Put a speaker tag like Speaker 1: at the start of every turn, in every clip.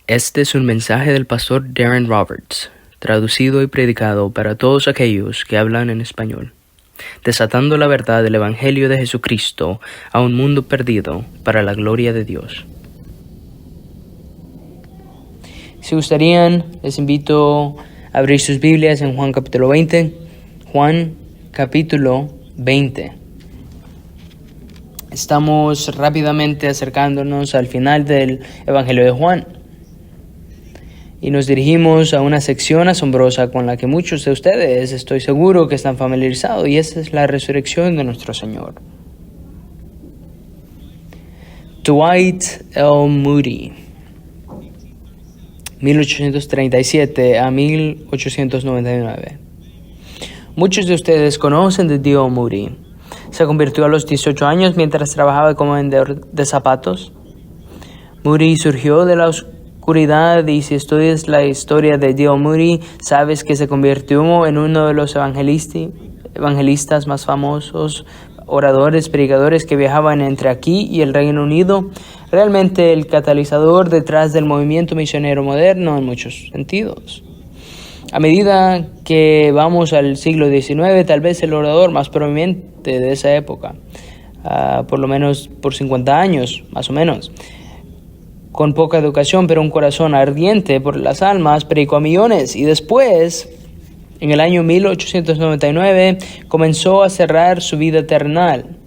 Speaker 1: Este es un mensaje del pastor Darren Roberts, traducido y predicado para todos aquellos que hablan en español, desatando la verdad del Evangelio de Jesucristo a un mundo perdido para la gloria de Dios. Si gustarían, les invito a abrir sus Biblias en Juan capítulo 20. Juan capítulo 20. Estamos rápidamente acercándonos al final del Evangelio de Juan. Y nos dirigimos a una sección asombrosa con la que muchos de ustedes estoy seguro que están familiarizados, y esa es la resurrección de nuestro Señor. Dwight L. Moody, 1837 a 1899. Muchos de ustedes conocen de D.L. Moody. Se convirtió a los 18 años mientras trabajaba como vendedor de zapatos. Moody surgió de la oscuridad, y si estudias la historia de D.L. Moody, sabes que se convirtió en uno de los evangelistas más famosos, oradores, predicadores que viajaban entre aquí y el Reino Unido, realmente el catalizador detrás del movimiento misionero moderno en muchos sentidos. A medida que vamos al siglo XIX, tal vez el orador más prominente de esa época, por lo menos por 50 años, más o menos, con poca educación pero un corazón ardiente por las almas, predicó a millones, y después, en el año 1899, comenzó a cerrar su vida terrenal.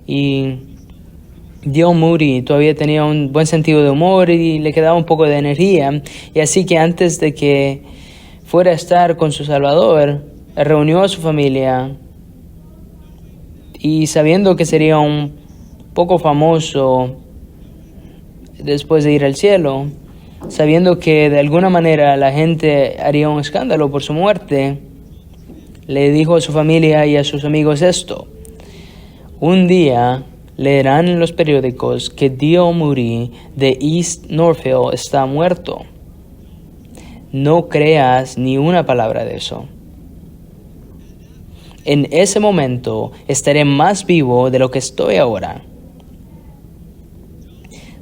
Speaker 1: Y D.L. Moody todavía tenía un buen sentido de humor y le quedaba un poco de energía, y así que antes de que fuera a estar con su Salvador, reunió a su familia, y sabiendo que sería un poco famoso después de ir al cielo, sabiendo que de alguna manera la gente haría un escándalo por su muerte, le dijo a su familia y a sus amigos esto: un día leerán en los periódicos que D.L. Moody de East Northfield está muerto. No creas ni una palabra de eso. En ese momento estaré más vivo de lo que estoy ahora.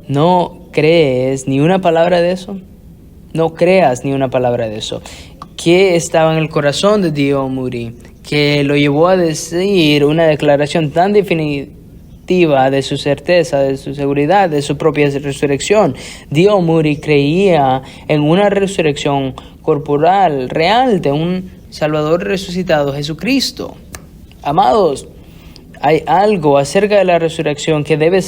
Speaker 1: ¿No crees ni una palabra de eso? No creas ni una palabra de eso. ¿Qué estaba en el corazón de D.L. Moody que lo llevó a decir una declaración tan definitiva de su certeza, de su seguridad, de su propia resurrección? D.L. Moody creía en una resurrección corporal real de un Salvador resucitado, Jesucristo. Amados, hay algo acerca de la resurrección que debe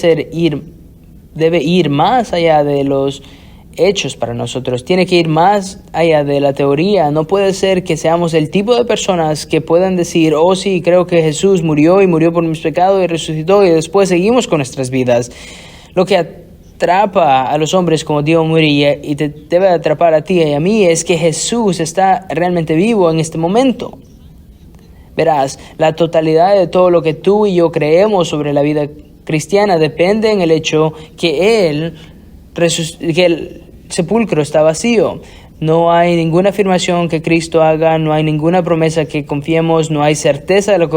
Speaker 1: ir más allá de los hechos para nosotros. Tiene que ir más allá de la teoría. No puede ser que seamos el tipo de personas que puedan decir: oh sí, creo que Jesús murió por mis pecados y resucitó, y después seguimos con nuestras vidas. Lo que atrapa a los hombres como D.L. Moody y te debe atrapar a ti y a mí es que Jesús está realmente vivo en este momento. Verás, la totalidad de todo lo que tú y yo creemos sobre la vida cristiana depende en el hecho que el sepulcro está vacío. No hay ninguna afirmación que Cristo haga, no hay ninguna promesa que confiemos, no hay certeza de la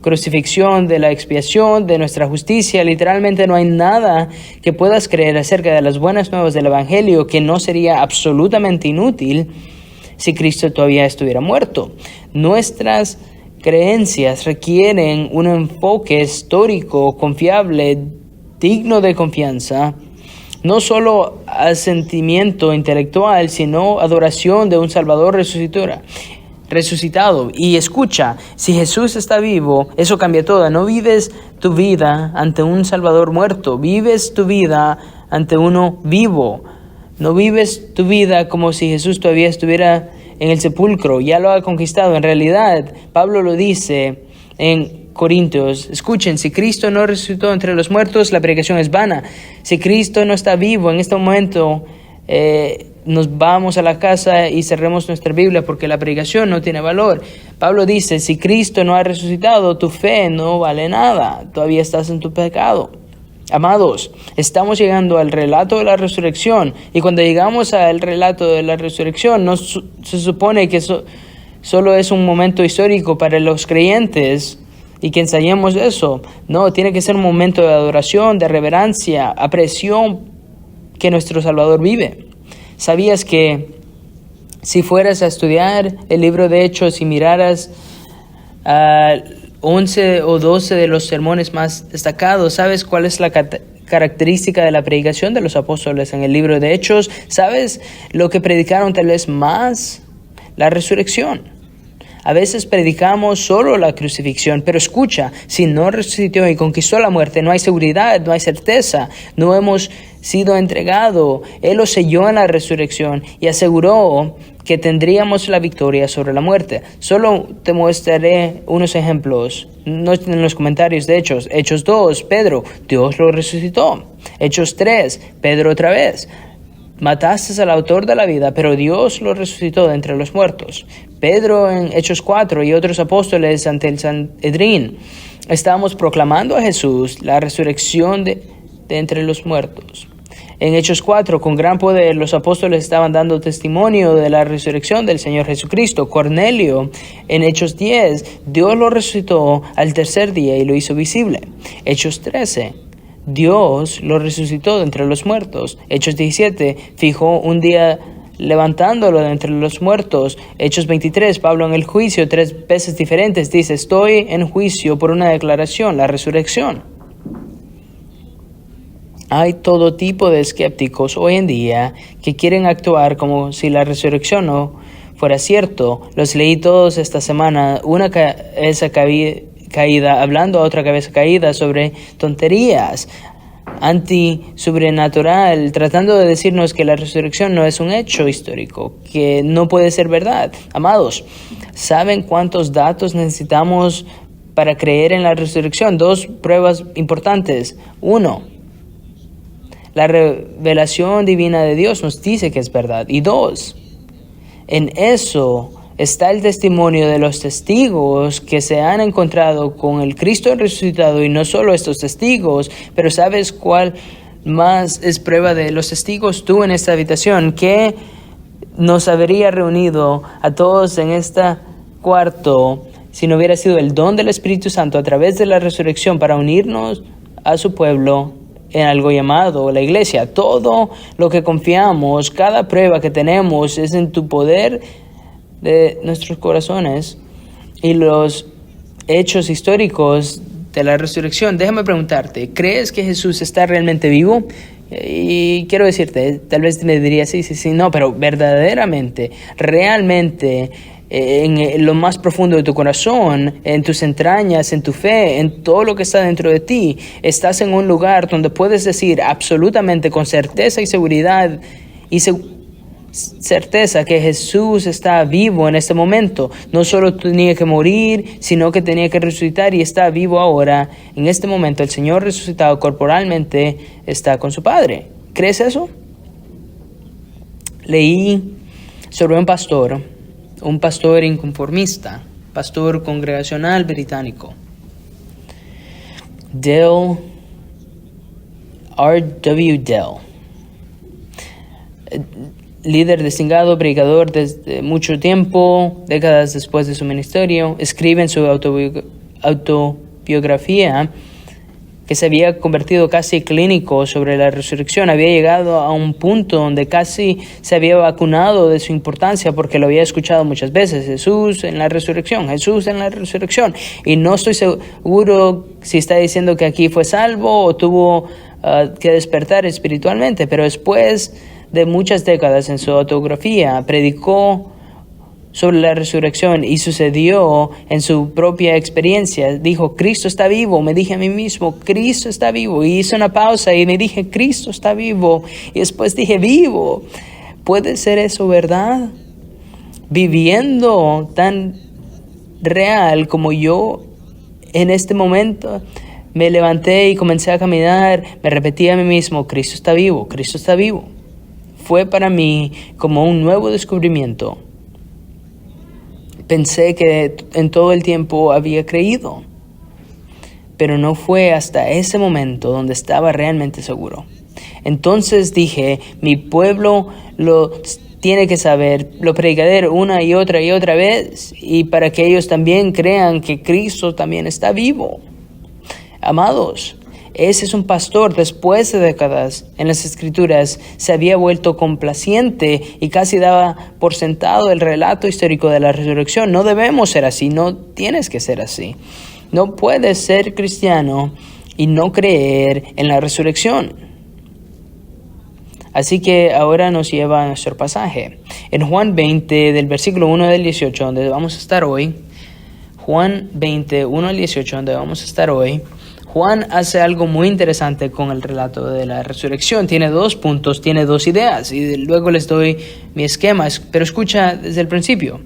Speaker 1: crucifixión, de la expiación, de nuestra justicia. Literalmente no hay nada que puedas creer acerca de las buenas nuevas del Evangelio que no sería absolutamente inútil si Cristo todavía estuviera muerto. Nuestras creencias requieren un enfoque histórico, confiable, digno de confianza, no solo asentimiento intelectual, sino adoración de un Salvador resucitado. Y escucha, si Jesús está vivo, eso cambia todo. No vives tu vida ante un Salvador muerto, vives tu vida ante uno vivo. No vives tu vida como si Jesús todavía estuviera en el sepulcro, ya lo ha conquistado. En realidad, Pablo lo dice en Corintios: escuchen, si Cristo no resucitó entre los muertos, la predicación es vana. Si Cristo no está vivo en este momento, nos vamos a la casa y cerremos nuestra Biblia porque la predicación no tiene valor. Pablo dice: si Cristo no ha resucitado, tu fe no vale nada, todavía estás en tu pecado. Amados, estamos llegando al relato de la resurrección, y cuando llegamos al relato de la resurrección, no se supone que solo es un momento histórico para los creyentes y que ensayemos eso. No, tiene que ser un momento de adoración, de reverencia, apreciación que nuestro Salvador vive. ¿Sabías que si fueras a estudiar el libro de Hechos y miraras 11 o 12 de los sermones más destacados, ¿sabes cuál es la característica de la predicación de los apóstoles en el libro de Hechos? ¿Sabes lo que predicaron tal vez más? La resurrección. A veces predicamos solo la crucifixión, pero escucha, si no resucitó y conquistó la muerte, no hay seguridad, no hay certeza, no hemos sido entregados. Él lo selló en la resurrección y aseguró que tendríamos la victoria sobre la muerte. Solo te mostraré unos ejemplos, no en los comentarios de Hechos. Hechos 2, Pedro, Dios lo resucitó. Hechos 3, Pedro otra vez. Mataste al autor de la vida, pero Dios lo resucitó de entre los muertos. Pedro en Hechos 4 y otros apóstoles ante el Sanedrín. Estábamos proclamando a Jesús, la resurrección de entre los muertos. En Hechos 4, con gran poder, los apóstoles estaban dando testimonio de la resurrección del Señor Jesucristo. Cornelio, en Hechos 10, Dios lo resucitó al tercer día y lo hizo visible. Hechos 13, Dios lo resucitó de entre los muertos. Hechos 17, fijó un día levantándolo de entre los muertos. Hechos 23, Pablo en el juicio 3 veces diferentes dice, estoy en juicio por una declaración, la resurrección. Hay todo tipo de escépticos hoy en día que quieren actuar como si la resurrección no fuera cierto. Los leí todos esta semana, una cabeza caída hablando a otra cabeza caída sobre tonterías anti-sobrenatural, tratando de decirnos que la resurrección no es un hecho histórico, que no puede ser verdad. Amados, ¿saben cuántos datos necesitamos para creer en la resurrección? 2 pruebas importantes. 1, la revelación divina de Dios nos dice que es verdad. Y 2, en eso está el testimonio de los testigos que se han encontrado con el Cristo resucitado, y no solo estos testigos, pero ¿sabes cuál más es prueba de los testigos? Tú en esta habitación, que nos habría reunido a todos en este cuarto si no hubiera sido el don del Espíritu Santo a través de la resurrección para unirnos a su pueblo en algo llamado la iglesia. Todo lo que confiamos, cada prueba que tenemos es en tu poder de nuestros corazones y los hechos históricos de la resurrección. Déjame preguntarte, ¿crees que Jesús está realmente vivo? Y quiero decirte, tal vez me dirías sí, no, pero verdaderamente, realmente, en lo más profundo de tu corazón, en tus entrañas, en tu fe, en todo lo que está dentro de ti, estás en un lugar donde puedes decir absolutamente con certeza y seguridad y certeza que Jesús está vivo en este momento. No solo tenía que morir, sino que tenía que resucitar y está vivo ahora. En este momento el Señor resucitado corporalmente está con su Padre. ¿Crees eso? Leí sobre un pastor inconformista, pastor congregacional británico, R. W. Dell, líder distinguido, predicador desde mucho tiempo, décadas después de su ministerio. Escribe en su autobiografía que se había convertido casi clínico sobre la resurrección. Había llegado a un punto donde casi se había vacunado de su importancia porque lo había escuchado muchas veces. Jesús en la resurrección, Jesús en la resurrección. Y no estoy seguro si está diciendo que aquí fue salvo o tuvo que despertar espiritualmente, pero después de muchas décadas en su autobiografía predicó sobre la resurrección y sucedió en su propia experiencia. Dijo, Cristo está vivo. Me dije a mí mismo, Cristo está vivo. Y hice una pausa y me dije, Cristo está vivo. Y después dije, vivo. ¿Puede ser eso verdad? Viviendo tan real como yo en este momento, me levanté y comencé a caminar. Me repetí a mí mismo, Cristo está vivo, Cristo está vivo. Fue para mí como un nuevo descubrimiento. Pensé que en todo el tiempo había creído, pero no fue hasta ese momento donde estaba realmente seguro. Entonces dije, mi pueblo lo tiene que saber, lo predicaré una y otra vez, y para que ellos también crean que Cristo también está vivo. Amados, Ese es un pastor, después de décadas en las Escrituras, se había vuelto complaciente y casi daba por sentado el relato histórico de la resurrección. No debemos ser así, no tienes que ser así. No puedes ser cristiano y no creer en la resurrección. Así que ahora nos lleva a nuestro pasaje. En Juan 20, del versículo 1 al 18, donde vamos a estar hoy, Juan 20, 1 al 18, donde vamos a estar hoy, Juan hace algo muy interesante con el relato de la resurrección. Tiene 2 puntos, tiene 2 ideas, y luego les doy mi esquema, pero escucha desde el principio.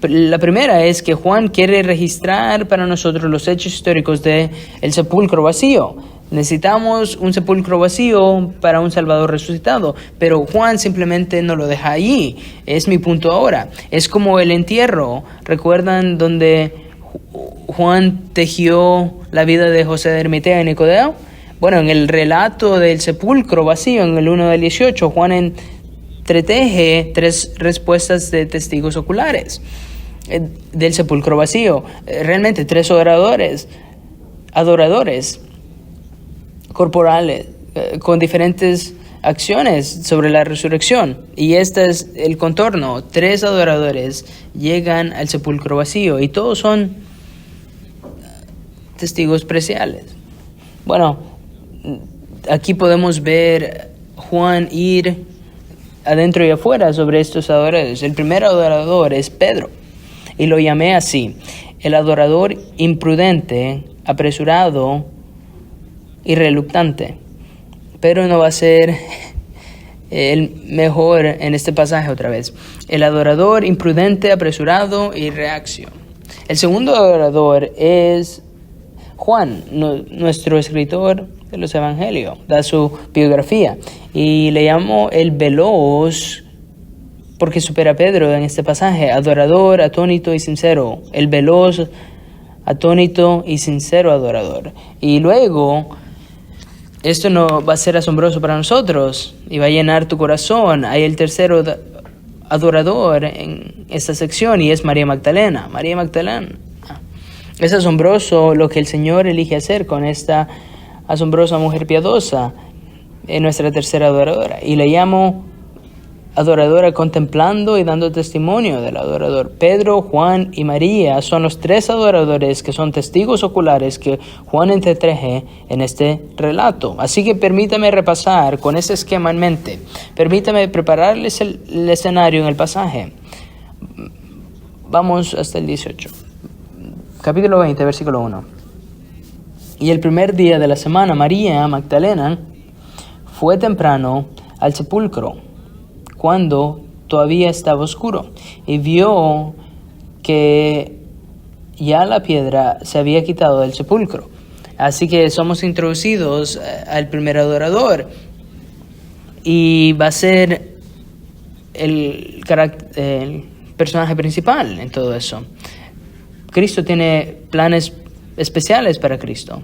Speaker 1: La primera es que Juan quiere registrar para nosotros los hechos históricos del sepulcro vacío. Necesitamos un sepulcro vacío para un Salvador resucitado, pero Juan simplemente no lo deja allí. Es mi punto ahora. Es como el entierro. ¿Recuerdan donde Juan tejió la vida de José de Arimatea y Nicodemo? Bueno, en el relato del sepulcro vacío, en el 1 del 18, Juan entreteje 3 respuestas de testigos oculares del sepulcro vacío. Realmente 3 adoradores corporales con diferentes acciones sobre la resurrección. Y este es el contorno. 3 adoradores llegan al sepulcro vacío y todos son testigos presenciales. Bueno, aquí podemos ver Juan ir adentro y afuera sobre estos adoradores. El primer adorador es Pedro, y lo llamé así: el adorador imprudente, apresurado y reluctante. Pedro no va a ser el mejor en este pasaje otra vez. El adorador imprudente, apresurado y reacción. El segundo adorador es Juan, nuestro escritor de los evangelios, da su biografía, y le llamo el veloz porque supera a Pedro en este pasaje: adorador, atónito y sincero. El veloz, atónito y sincero adorador. Y luego, esto no va a ser asombroso para nosotros y va a llenar tu corazón. Hay el tercero adorador en esta sección, y es María Magdalena. María Magdalena. Es asombroso lo que el Señor elige hacer con esta asombrosa mujer piadosa, nuestra tercera adoradora. Y le llamo adoradora contemplando y dando testimonio del adorador. Pedro, Juan y María son los 3 adoradores que son testigos oculares que Juan entreteje en este relato. Así que permítame repasar con ese esquema en mente. Permítame prepararles el escenario en el pasaje. Vamos hasta el 18. Capítulo 20, versículo 1. Y el primer día de la semana, María Magdalena fue temprano al sepulcro, cuando todavía estaba oscuro, y vio que ya la piedra se había quitado del sepulcro. Así que somos introducidos al primer adorador, y va a ser el personaje principal en todo eso. Cristo tiene planes especiales para Cristo.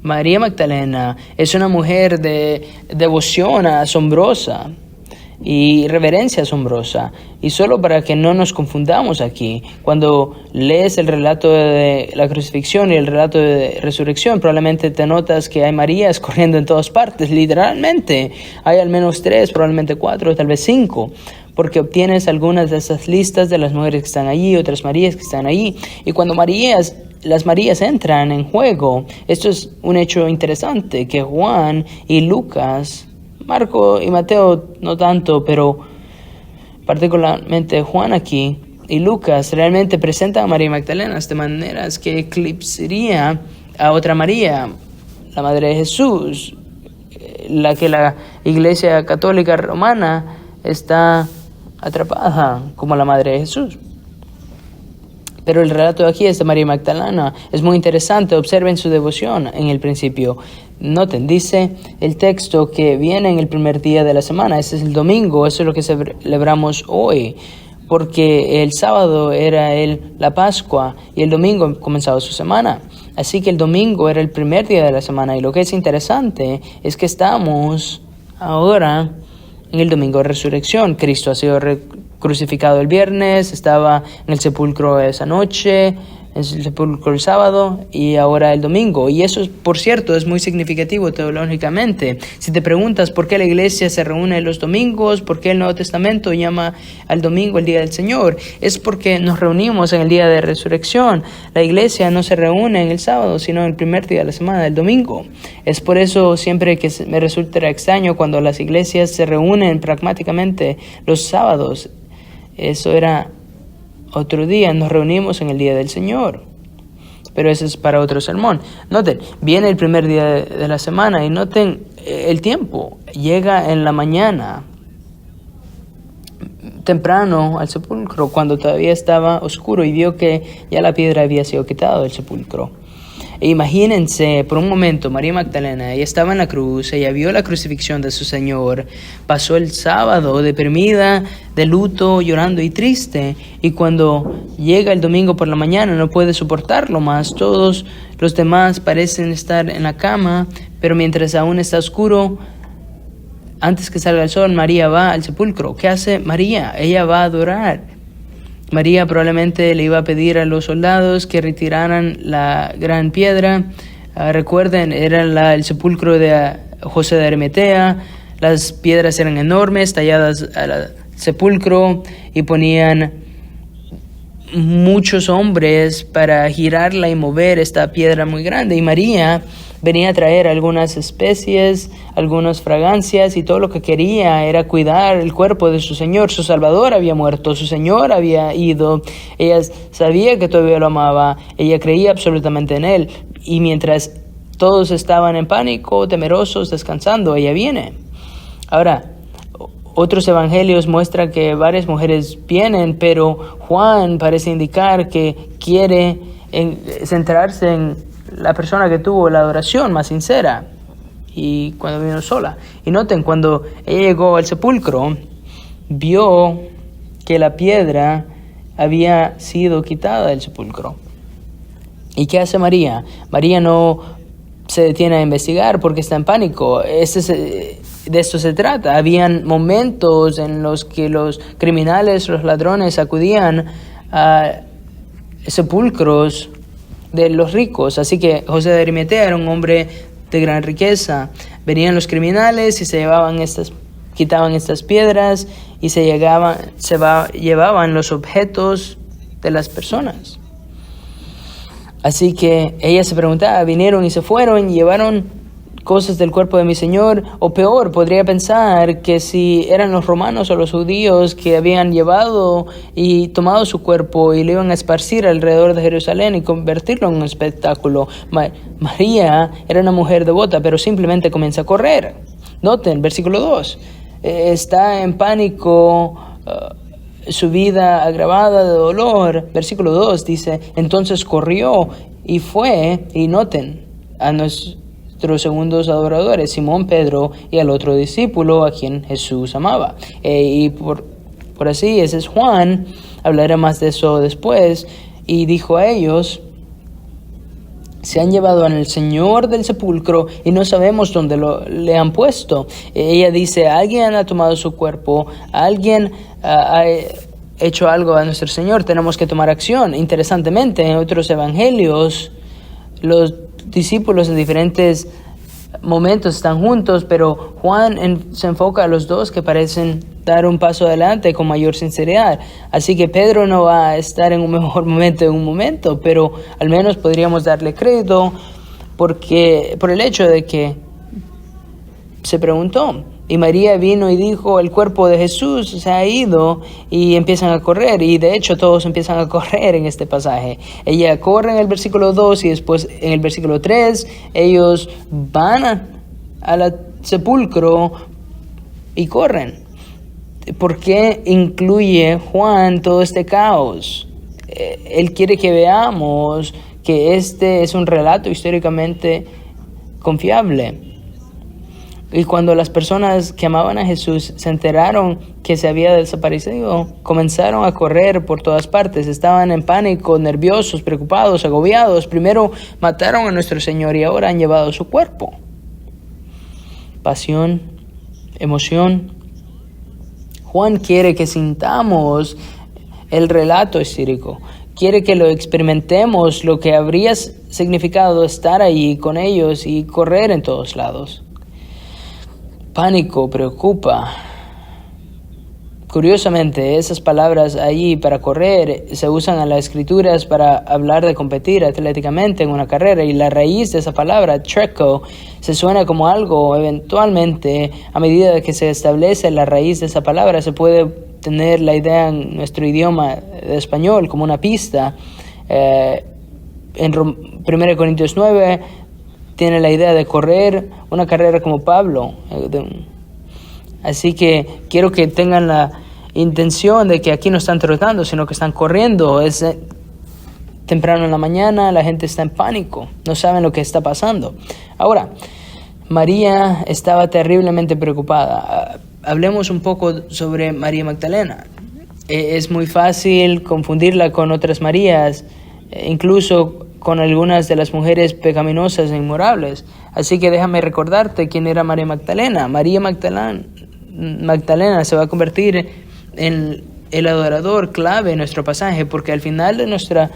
Speaker 1: María Magdalena es una mujer de devoción asombrosa y reverencia asombrosa. Y solo para que no nos confundamos aquí, cuando lees el relato de la crucifixión y el relato de resurrección, probablemente te notas que hay Marías corriendo en todas partes. Literalmente hay al menos 3, probablemente 4, tal vez 5, porque obtienes algunas de esas listas de las mujeres que están allí, otras Marías que están allí. Y cuando las Marías entran en juego, esto es un hecho interesante, que Juan y Lucas, Marco y Mateo no tanto, pero particularmente Juan aquí y Lucas realmente presentan a María Magdalena de maneras que eclipsaría a otra María, la Madre de Jesús, la que la Iglesia Católica Romana está atrapada como la Madre de Jesús. Pero el relato de aquí es de María Magdalena. Es muy interesante. Observen su devoción en el principio. Noten, dice el texto que viene en el primer día de la semana. Ese es el domingo. Eso es lo que celebramos hoy. Porque el sábado era la Pascua y el domingo comenzaba su semana. Así que el domingo era el primer día de la semana. Y lo que es interesante es que estamos ahora en el domingo de resurrección. Cristo ha sido crucificado el viernes, estaba en el sepulcro esa noche, el sepulcro el sábado y ahora el domingo. Y eso, por cierto, es muy significativo teológicamente. Si te preguntas por qué la iglesia se reúne los domingos, por qué el Nuevo Testamento llama al domingo el día del Señor, es porque nos reunimos en el día de resurrección. La iglesia no se reúne en el sábado, sino en el primer día de la semana, el domingo. Es por eso siempre que me resulta extraño cuando las iglesias se reúnen pragmáticamente los sábados. Eso era otro día, nos reunimos en el día del Señor. Pero eso es para otro sermón. Noten, viene el primer día de la semana y noten el tiempo. Llega en la mañana, temprano al sepulcro, cuando todavía estaba oscuro, y vio que ya la piedra había sido quitada del sepulcro. E imagínense por un momento, María Magdalena, ella estaba en la cruz, ella vio la crucifixión de su Señor, pasó el sábado deprimida, de luto, llorando y triste, y cuando llega el domingo por la mañana no puede soportarlo más. Todos los demás parecen estar en la cama, pero mientras aún está oscuro, antes que salga el sol, María va al sepulcro. ¿Qué hace María? Ella va a adorar. María probablemente le iba a pedir a los soldados que retiraran la gran piedra. Recuerden, era el sepulcro de José de Arimatea. Las piedras eran enormes, talladas al sepulcro, y ponían muchos hombres para girarla y mover esta piedra muy grande. Y María venía a traer algunas especies, algunas fragancias, y todo lo que quería era cuidar el cuerpo de su Señor. Su Salvador había muerto, su Señor había ido, ella sabía que todavía lo amaba, ella creía absolutamente en Él, y mientras todos estaban en pánico, temerosos, descansando, ella viene. Ahora, otros evangelios muestran que varias mujeres vienen, pero Juan parece indicar que quiere centrarse en la persona que tuvo la adoración más sincera, y cuando vino sola. Y noten, cuando ella llegó al sepulcro, vio que la piedra había sido quitada del sepulcro. ¿Y qué hace María? María no se detiene a investigar porque está en pánico. De esto se trata. Habían momentos en los que los criminales, los ladrones, acudían a sepulcros de los ricos. Así que José de Arimatea era un hombre de gran riqueza. Venían los criminales y quitaban estas piedras y llevaban los objetos de las personas. Así que ella se preguntaba, vinieron y se fueron y llevaron cosas del cuerpo de mi Señor, o peor, podría pensar que si eran los romanos o los judíos que habían llevado y tomado su cuerpo y lo iban a esparcir alrededor de Jerusalén y convertirlo en un espectáculo. María era una mujer devota, pero simplemente comienza a correr. Noten, versículo 2, está en pánico, su vida agravada de dolor. Versículo 2 dice, entonces corrió y fue, y noten, a nuestros segundos adoradores, Simón Pedro y al otro discípulo a quien Jesús amaba. Y por así, ese es Juan, hablaré más de eso después, y dijo a ellos, se han llevado al Señor del sepulcro y no sabemos dónde le han puesto. Ella dice, alguien ha tomado su cuerpo, alguien ha hecho algo a nuestro Señor, tenemos que tomar acción. Interesantemente, en otros evangelios, los discípulos en diferentes momentos están juntos, pero Juan se enfoca a los dos que parecen dar un paso adelante con mayor sinceridad. Así que Pedro no va a estar en un mejor momento en un momento, pero al menos podríamos darle crédito por el hecho de que se preguntó. Y María vino y dijo, el cuerpo de Jesús se ha ido, y empiezan a correr, y de hecho todos empiezan a correr en este pasaje. Ella corre en el versículo 2 y después en el versículo 3, ellos van al sepulcro y corren. ¿Por qué incluye Juan todo este caos? Él quiere que veamos que este es un relato históricamente confiable. Y cuando las personas que amaban a Jesús se enteraron que se había desaparecido, comenzaron a correr por todas partes. Estaban en pánico, nerviosos, preocupados, agobiados. Primero mataron a nuestro Señor y ahora han llevado su cuerpo. Pasión, emoción. Juan quiere que sintamos el relato histórico, quiere que lo experimentemos, lo que habría significado estar allí con ellos y correr en todos lados. Pánico, preocupa. Curiosamente, esas palabras allí para correr se usan en las escrituras para hablar de competir atléticamente en una carrera, y la raíz de esa palabra, treco, se suena como algo. Eventualmente, a medida que se establece la raíz de esa palabra, se puede tener la idea en nuestro idioma de español como una pista. En 1 Corintios 9 tiene la idea de correr una carrera como Pablo. Así que quiero que tengan la intención de que aquí no están trotando, sino que están corriendo. Es temprano en la mañana, la gente está en pánico, no saben lo que está pasando. Ahora, María estaba terriblemente preocupada. Hablemos un poco sobre María Magdalena. Es muy fácil confundirla con otras Marías, incluso con algunas de las mujeres pecaminosas e inmorables. Así que déjame recordarte quién era María Magdalena. María Magdalena se va a convertir en el adorador clave en nuestro pasaje, porque al final de nuestra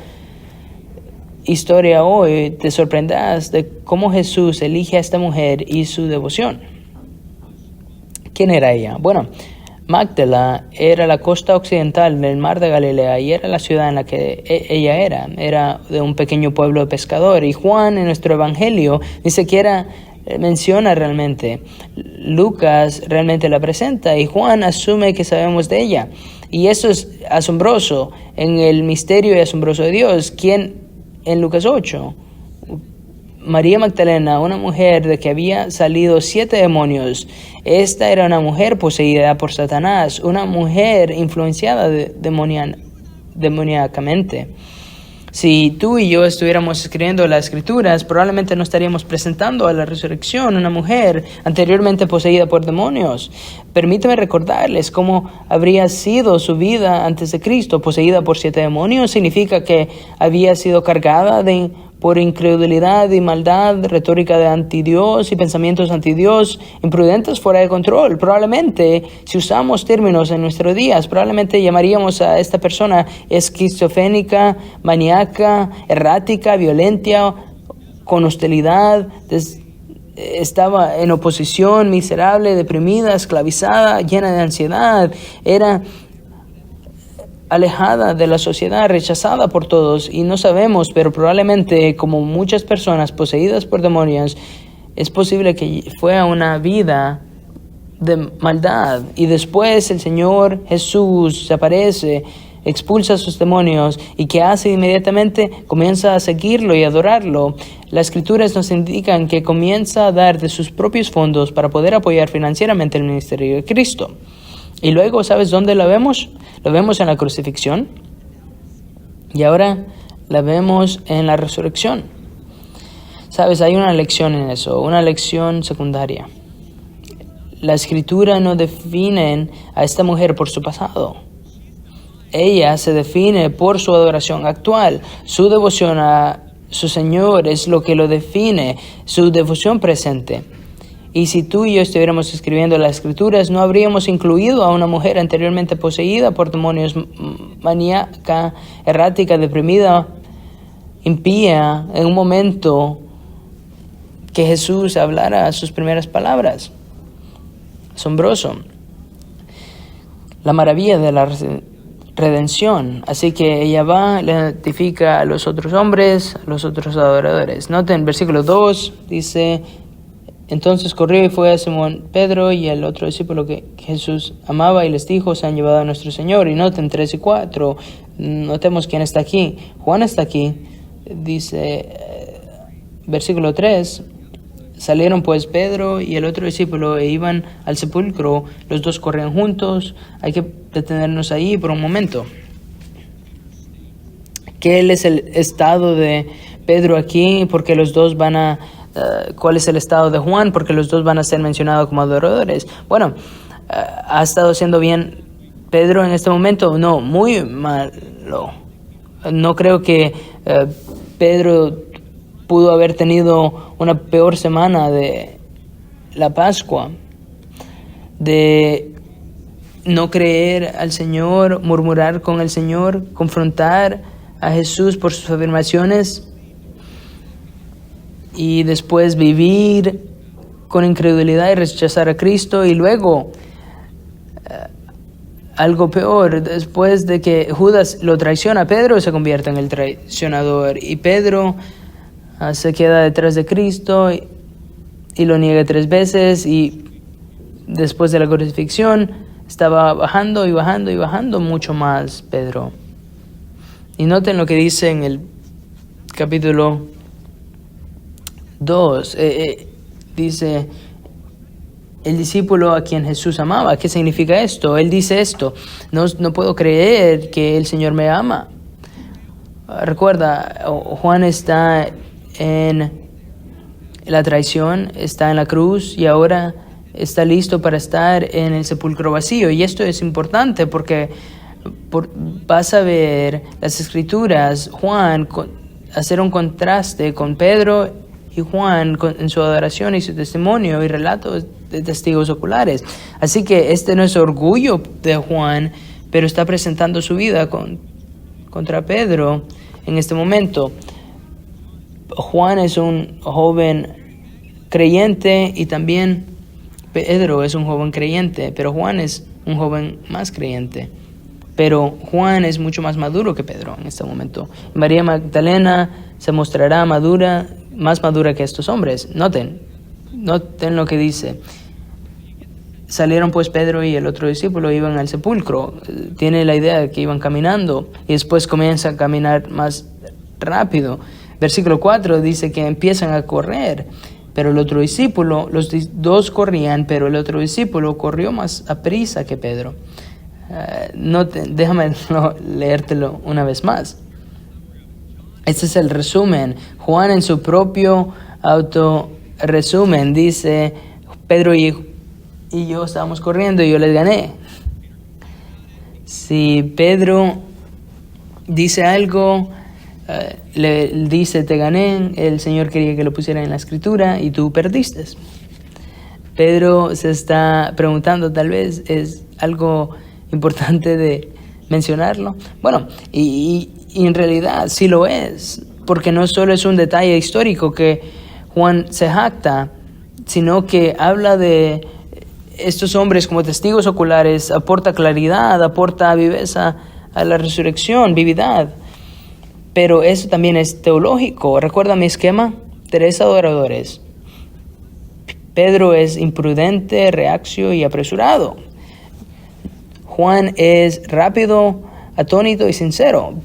Speaker 1: historia hoy te sorprenderás de cómo Jesús elige a esta mujer y su devoción. ¿Quién era ella? Bueno, Magdala era la costa occidental del mar de Galilea y era la ciudad en la que ella era de un pequeño pueblo de pescador, y Juan en nuestro evangelio ni siquiera menciona realmente. Lucas realmente la presenta y Juan asume que sabemos de ella, y eso es asombroso en el misterio y asombroso de Dios. ¿Quién en Lucas 8? María Magdalena, una mujer de que había salido 7 demonios. Esta era una mujer poseída por Satanás, una mujer influenciada demoníacamente. Si tú y yo estuviéramos escribiendo las escrituras, probablemente no estaríamos presentando a la resurrección una mujer anteriormente poseída por demonios. Permíteme recordarles cómo habría sido su vida antes de Cristo. Poseída por 7 demonios significa que había sido cargada por incredulidad y maldad, retórica de antidios y pensamientos antidios, imprudentes, fuera de control. Probablemente, si usamos términos en nuestros días, probablemente llamaríamos a esta persona esquizofrénica, maníaca, errática, violenta, con hostilidad, estaba en oposición, miserable, deprimida, esclavizada, llena de ansiedad. Era alejada de la sociedad, rechazada por todos, y no sabemos, pero probablemente, como muchas personas poseídas por demonios, es posible que fue a una vida de maldad, y después el Señor Jesús se aparece, expulsa a sus demonios, y ¿qué hace inmediatamente? Comienza a seguirlo y adorarlo. Las escrituras nos indican que comienza a dar de sus propios fondos para poder apoyar financieramente el ministerio de Cristo. Y luego, ¿sabes dónde la vemos? La vemos en la crucifixión, y ahora la vemos en la resurrección. ¿Sabes? Hay una lección en eso, una lección secundaria. La escritura no define a esta mujer por su pasado. Ella se define por su adoración actual. Su devoción a su Señor es lo que lo define, su devoción presente. Y si tú y yo estuviéramos escribiendo las escrituras, no habríamos incluido a una mujer anteriormente poseída por demonios, maníaca, errática, deprimida, impía, en un momento que Jesús hablara sus primeras palabras. Asombroso. La maravilla de la redención. Así que ella va, le notifica a los otros hombres, a los otros adoradores. Noten, versículo 2 dice: entonces corrió y fue a Simón Pedro y al otro discípulo que Jesús amaba, y les dijo: se han llevado a nuestro Señor. Y noten 3 y 4, notemos quién está aquí. Juan está aquí. Dice, versículo 3, salieron pues Pedro y el otro discípulo e iban al sepulcro. Los dos corrían juntos. Hay que detenernos ahí por un momento. ¿Qué es el estado de Pedro aquí? Porque los dos van a... ¿cuál es el estado de Juan? Porque los dos van a ser mencionados como adoradores. Bueno, ¿ha estado haciendo bien Pedro en este momento? No, muy malo. No creo que Pedro pudo haber tenido una peor semana de la Pascua, de no creer al Señor, murmurar con el Señor, confrontar a Jesús por sus afirmaciones y después vivir con incredulidad y rechazar a Cristo, y luego algo peor, después de que Judas lo traiciona, Pedro se convierte en el traicionador y Pedro se queda detrás de Cristo y lo niega 3 veces, y después de la crucifixión estaba bajando y bajando y bajando mucho más Pedro. Y noten lo que dice en el capítulo 2, dice: el discípulo a quien Jesús amaba. ¿Qué significa esto? Él dice esto: no puedo creer que el Señor me ama. Recuerda, Juan está en la traición, está en la cruz y ahora está listo para estar en el sepulcro vacío. Y esto es importante porque vas a ver las escrituras, Juan, hacer un contraste con Pedro y Juan en su adoración y su testimonio y relatos de testigos oculares. Así que este no es orgullo de Juan, pero está presentando su vida contra Pedro en este momento. Juan es un joven creyente y también Pedro es un joven creyente, pero Juan es un joven más creyente. Pero Juan es mucho más maduro que Pedro en este momento. María Magdalena se mostrará más madura que estos hombres. Noten lo que dice. Salieron pues Pedro y el otro discípulo, iban al sepulcro. Tiene la idea de que iban caminando y después comienzan a caminar más rápido. Versículo 4 dice que empiezan a correr, pero el otro discípulo, los dos corrían, pero el otro discípulo corrió más aprisa que Pedro. Déjame leértelo una vez más. Este es el resumen. Juan en su propio autorresumen dice: Pedro y yo estábamos corriendo y yo les gané. Si Pedro dice algo, le dice: te gané, el Señor quería que lo pusiera en la escritura y tú perdiste. Pedro se está preguntando, tal vez es algo importante de mencionarlo. Bueno, y en realidad sí lo es, porque no solo es un detalle histórico que Juan se jacta, sino que habla de estos hombres como testigos oculares, aporta claridad, aporta viveza a la resurrección, vividad. Pero eso también es teológico. Recuerda mi esquema: 3 adoradores. Pedro es imprudente, reacio y apresurado. Juan es rápido, atónito y sincero.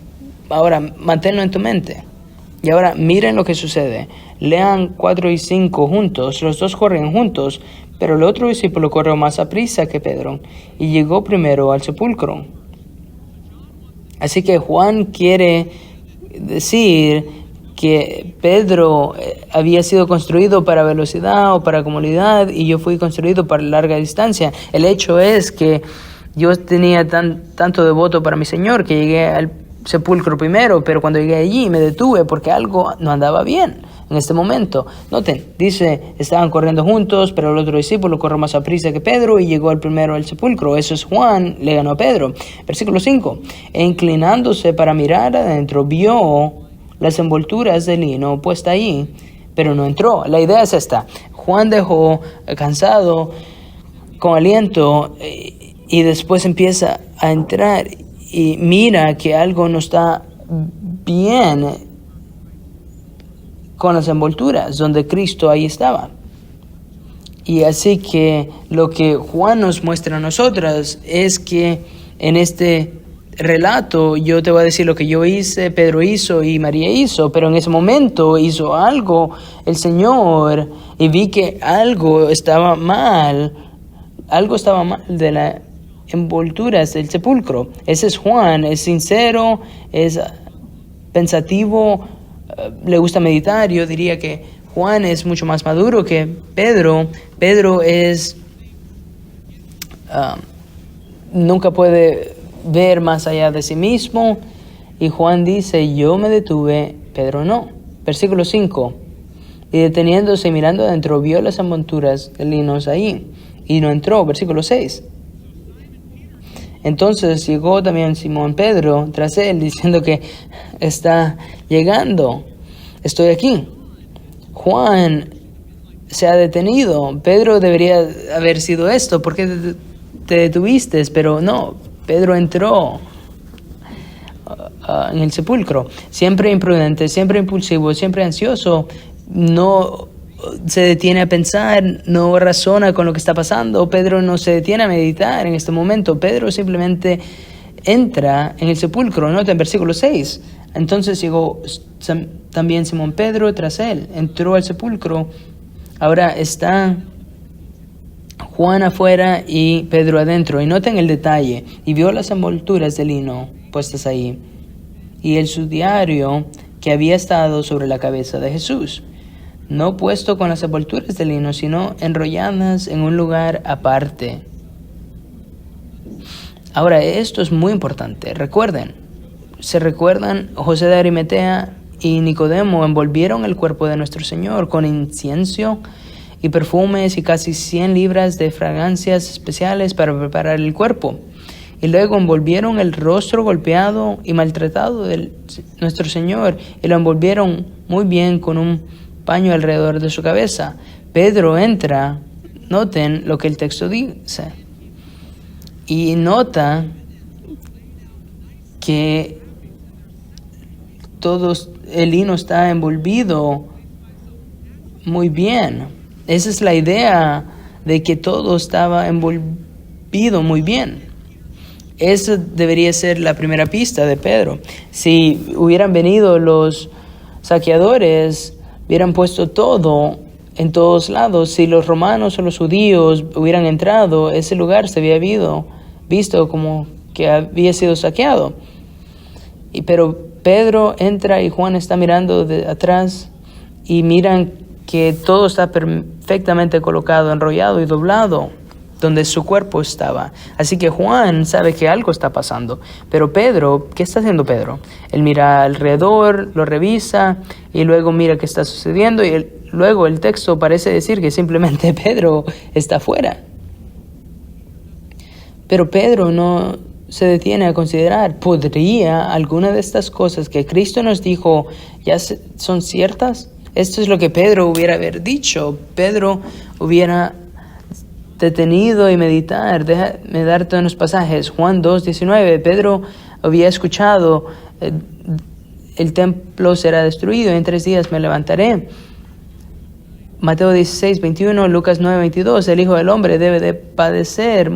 Speaker 1: Ahora, manténlo en tu mente. Y ahora miren lo que sucede. Lean 4 y 5 juntos. Los dos corren juntos, pero el otro discípulo corrió más aprisa que Pedro y llegó primero al sepulcro. Así que Juan quiere decir que Pedro había sido construido para velocidad o para comodidad y yo fui construido para larga distancia. El hecho es que yo tenía tanto devoto para mi Señor que llegué al sepulcro primero, pero cuando llegué allí me detuve porque algo no andaba bien en este momento. Noten, dice, estaban corriendo juntos, pero el otro discípulo corrió más aprisa que Pedro y llegó al primero al sepulcro. Eso es Juan, le ganó a Pedro. Versículo 5. E inclinándose para mirar adentro, vio las envolturas de lino puesta ahí, pero no entró. La idea es esta: Juan dejó cansado, con aliento, y después empieza a entrar y mira que algo no está bien con las envolturas donde Cristo ahí estaba. Y así que lo que Juan nos muestra a nosotras es que en este relato yo te voy a decir lo que yo hice, Pedro hizo y María hizo, pero en ese momento hizo algo el Señor y vi que algo estaba mal de las envolturas del sepulcro. Ese es Juan, es sincero, es pensativo, le gusta meditar. Yo diría que Juan es mucho más maduro que Pedro. Pedro es nunca puede ver más allá de sí mismo, y Juan dice: yo me detuve, Pedro no. Versículo 5. Y deteniéndose y mirando adentro, vio las envolturas de linos ahí y no entró. Versículo 6. Entonces llegó también Simón Pedro tras él, diciendo que está llegando, estoy aquí. Juan se ha detenido. Pedro debería haber sido esto. ¿Por qué te detuviste? Pero no, Pedro entró en el sepulcro. Siempre imprudente, siempre impulsivo, siempre ansioso. No se detiene a pensar, no razona con lo que está pasando. Pedro no se detiene a meditar en este momento. Pedro simplemente entra en el sepulcro. Nota en versículo 6. Entonces llegó también Simón Pedro tras él. Entró al sepulcro. Ahora está Juan afuera y Pedro adentro. Y noten el detalle. Y vio las envolturas de lino puestas ahí, y el sudario que había estado sobre la cabeza de Jesús, no puesto con las envolturas de lino, sino enrolladas en un lugar aparte. Ahora, esto es muy importante. ¿Se recuerdan? José de Arimatea y Nicodemo envolvieron el cuerpo de nuestro Señor con incienso y perfumes y casi 100 libras de fragancias especiales para preparar el cuerpo. Y luego envolvieron el rostro golpeado y maltratado de nuestro Señor y lo envolvieron muy bien con un paño alrededor de su cabeza. Pedro entra, noten lo que el texto dice, y nota que el lino está envolvido muy bien. Esa es la idea de que todo estaba envolvido muy bien. Esa debería ser la primera pista de Pedro. Si hubieran venido los saqueadores, hubieran puesto todo en todos lados. Si los romanos o los judíos hubieran entrado, ese lugar se había visto como que había sido saqueado. Pero Pedro entra y Juan está mirando de atrás y miran que todo está perfectamente colocado, enrollado y doblado donde su cuerpo estaba. Así que Juan sabe que algo está pasando. Pero Pedro, ¿qué está haciendo Pedro? Él mira alrededor, lo revisa y luego mira qué está sucediendo, y luego el texto parece decir que simplemente Pedro está afuera. Pero Pedro no se detiene a considerar, ¿podría alguna de estas cosas que Cristo nos dijo ya son ciertas? Esto es lo que Pedro hubiera haber dicho. Pedro hubiera detenido y meditar. Déjame darte unos pasajes. Juan 2:19. Pedro había escuchado, el templo será destruido, en 3 días me levantaré. Mateo 16:21, Lucas 9:22. El Hijo del Hombre debe de padecer,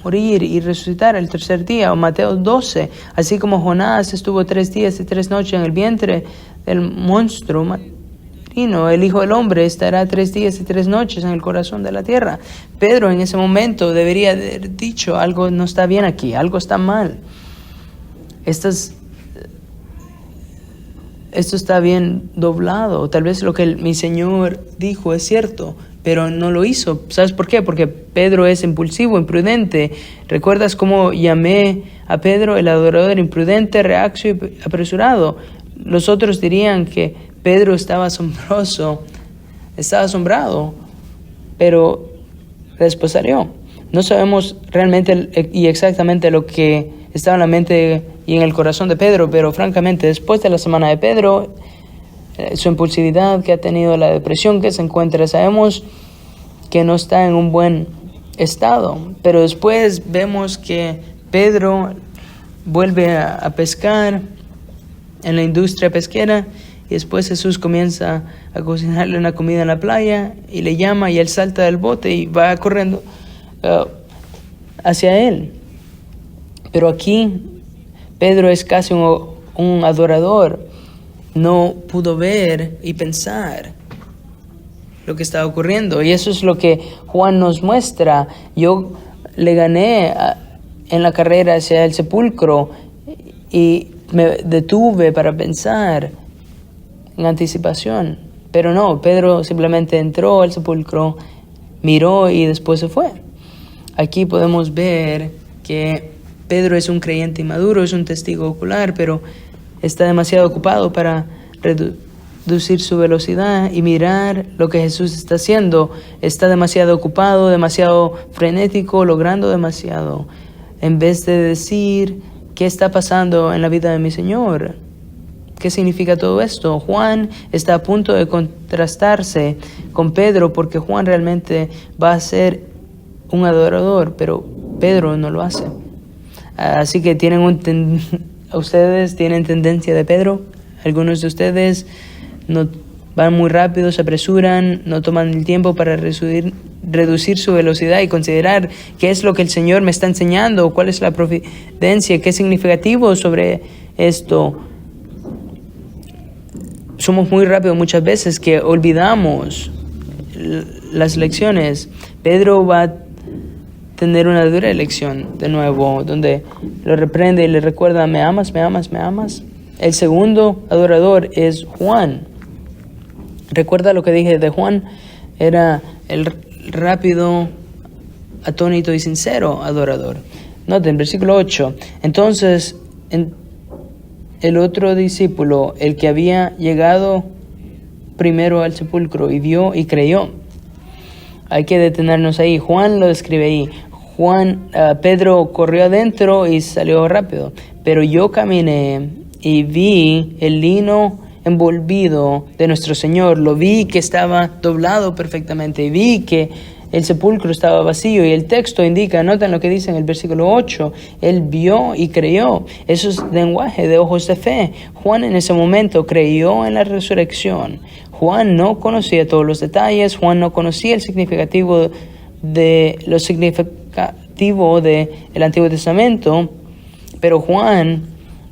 Speaker 1: morir y resucitar el tercer día. O Mateo 12. Así como Jonás estuvo 3 días y 3 noches en el vientre del monstruo marino, el Hijo del Hombre estará 3 días y 3 noches en el corazón de la tierra. Pedro en ese momento debería haber dicho, algo no está bien aquí, algo está mal. Esto está bien doblado. Tal vez lo que mi Señor dijo es cierto, pero no lo hizo. ¿Sabes por qué? Porque Pedro es impulsivo, imprudente. ¿Recuerdas cómo llamé a Pedro el adorador imprudente, reacio y apresurado? Los otros dirían que Pedro estaba asombrado, pero después salió. No sabemos realmente y exactamente lo que estaba en la mente y en el corazón de Pedro, pero francamente, después de la semana de Pedro, su impulsividad que ha tenido, la depresión que se encuentra, sabemos que no está en un buen estado. Pero después vemos que Pedro vuelve a pescar en la industria pesquera. Y después Jesús comienza a cocinarle una comida en la playa y le llama, y él salta del bote y va corriendo hacia él. Pero aquí Pedro es casi un adorador. No pudo ver y pensar lo que estaba ocurriendo. Y eso es lo que Juan nos muestra. Yo le gané en la carrera hacia el sepulcro y me detuve para pensar en anticipación, pero no, Pedro simplemente entró al sepulcro, miró y después se fue. Aquí podemos ver que Pedro es un creyente inmaduro, es un testigo ocular, pero está demasiado ocupado para reducir su velocidad y mirar lo que Jesús está haciendo. Está demasiado ocupado, demasiado frenético, logrando demasiado. en vez de decir, ¿qué está pasando en la vida de mi Señor? ¿Qué significa todo esto? Juan está a punto de contrastarse con Pedro porque Juan realmente va a ser un adorador, pero Pedro no lo hace. Así que ustedes tienen tendencia de Pedro. Algunos de ustedes no van muy rápido, se apresuran, no toman el tiempo para reducir su velocidad y considerar qué es lo que el Señor me está enseñando, cuál es la providencia, qué es significativo sobre esto. Somos muy rápidos muchas veces que olvidamos las lecciones. Pedro va a tener una dura lección de nuevo, donde lo reprende y le recuerda, ¿me amas, me amas, me amas? El segundo adorador es Juan. Recuerda lo que dije de Juan, era el rápido, atónito y sincero adorador. Noten, versículo 8. Entonces, el otro discípulo, el que había llegado primero al sepulcro y vio y creyó. Hay que detenernos ahí. Juan lo describe ahí. Pedro corrió adentro y salió rápido. Pero yo caminé y vi el lino envolvido de nuestro Señor. Lo vi que estaba doblado perfectamente. Y vi que el sepulcro estaba vacío. Y el texto indica, noten lo que dice en el versículo 8. Él vio y creyó. Eso es lenguaje de ojos de fe. Juan en ese momento creyó en la resurrección. Juan no conocía todos los detalles. Juan no conocía el significativo del Antiguo Testamento. Pero Juan